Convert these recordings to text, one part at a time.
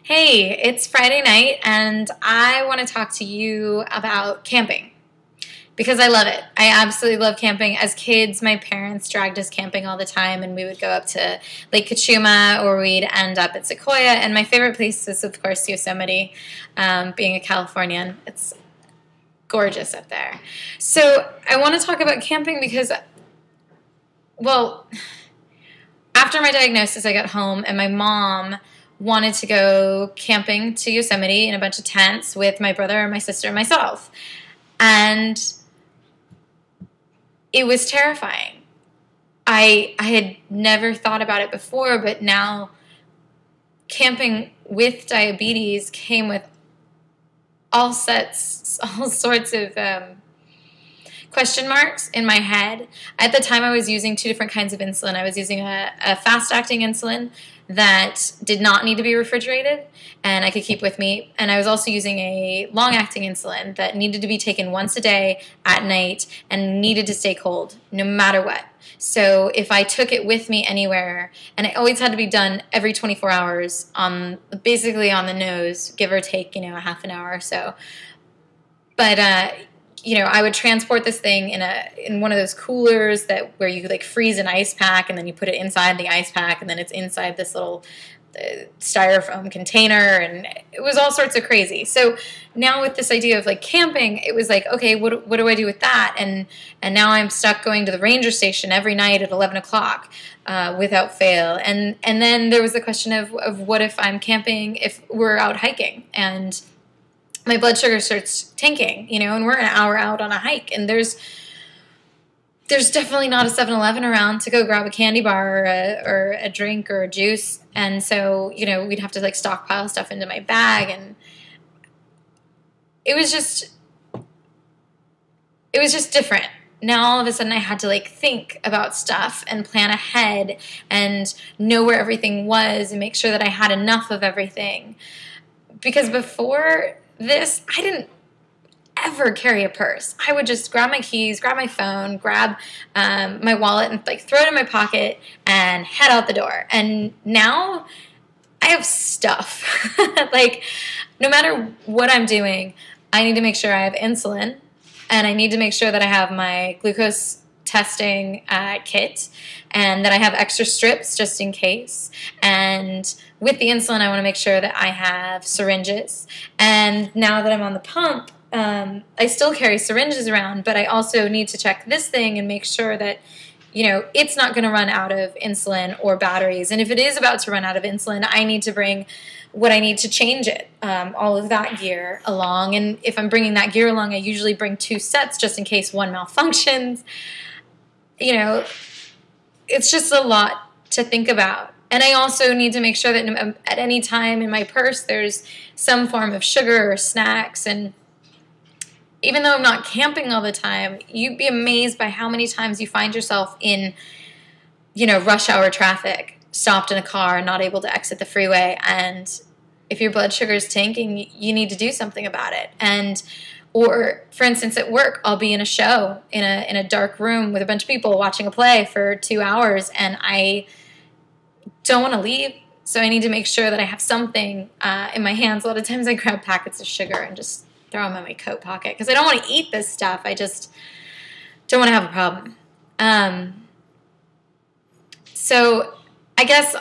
Hey, it's Friday night, and I want to talk to you about camping because I love it. I absolutely love camping. As kids, my parents dragged us camping all the time, and we would go up to Lake Kachuma or we'd end up at Sequoia. And my favorite place is, of course, Yosemite. Being a Californian, it's gorgeous up there. So I want to talk about camping because, well, after my diagnosis, I got home, and my mom wanted to go camping to Yosemite in a bunch of tents with my brother, my sister, and myself. And it was terrifying. I had never thought about it before, but now camping with diabetes came with all sorts of question marks in my head. At the time, I was using two different kinds of insulin. I was using a fast-acting insulin that did not need to be refrigerated and I could keep with me. And I was also using a long-acting insulin that needed to be taken once a day at night and needed to stay cold no matter what. So if I took it with me anywhere, and it always had to be done every 24 hours, basically on the nose, give or take, a half an hour or so. But I would transport this thing in one of those coolers where you like freeze an ice pack and then you put it inside the ice pack and then it's inside this little styrofoam container, and it was all sorts of crazy. So now with this idea of like camping, it was like, okay, what do I do with that? And now I'm stuck going to the ranger station every night at 11 o'clock without fail. And then there was the question of what if I'm camping if we're out hiking and my blood sugar starts tanking, and we're an hour out on a hike, and there's definitely not a 7-Eleven around to go grab a candy bar or a drink or a juice. And so, we'd have to like stockpile stuff into my bag, and it was just different. Now all of a sudden I had to like think about stuff and plan ahead and know where everything was and make sure that I had enough of everything. Because before this, I didn't ever carry a purse. I would just grab my keys, grab my phone, grab my wallet, and like throw it in my pocket and head out the door. And now I have stuff. Like, no matter what I'm doing, I need to make sure I have insulin, and I need to make sure that I have my glucose testing kit, and that I have extra strips just in case. And with the insulin, I want to make sure that I have syringes. And now that I'm on the pump, I still carry syringes around, but I also need to check this thing and make sure that, it's not going to run out of insulin or batteries. And if it is about to run out of insulin, I need to bring what I need to change it, all of that gear along. And if I'm bringing that gear along, I usually bring 2 sets just in case one malfunctions. It's just a lot to think about. And I also need to make sure that at any time in my purse there's some form of sugar or snacks. And even though I'm not camping all the time, you'd be amazed by how many times you find yourself in, rush hour traffic, stopped in a car, not able to exit the freeway. And if your blood sugar is tanking, you need to do something about it. Or, for instance, at work, I'll be in a show in a dark room with a bunch of people watching a play for 2 hours, and I don't want to leave, so I need to make sure that I have something in my hands. A lot of times I grab packets of sugar and just throw them in my coat pocket because I don't want to eat this stuff. I just don't want to have a problem. So I guess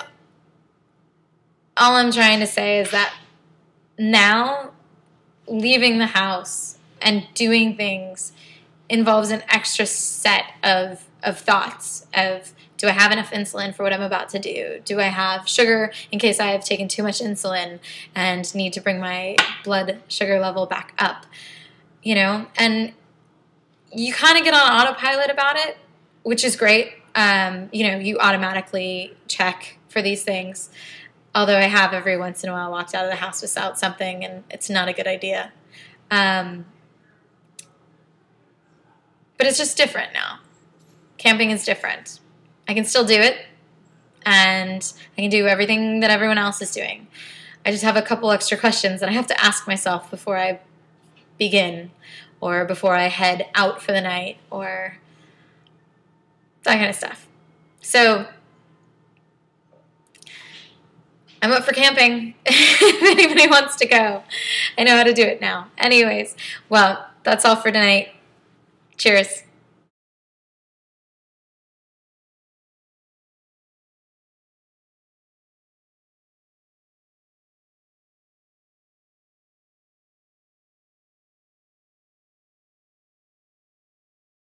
all I'm trying to say is that now leaving the house and doing things involves an extra set of thoughts of, do I have enough insulin for what I'm about to do? Do I have sugar in case I have taken too much insulin and need to bring my blood sugar level back up? And you kind of get on autopilot about it, which is great. You automatically check for these things. Although I have every once in a while walked out of the house without something, and it's not a good idea. But it's just different now. Camping is different. I can still do it, and I can do everything that everyone else is doing. I just have a couple extra questions that I have to ask myself before I begin, or before I head out for the night, or that kind of stuff. So I'm up for camping if anybody wants to go. I know how to do it now. Anyways, well, that's all for tonight. Cheers.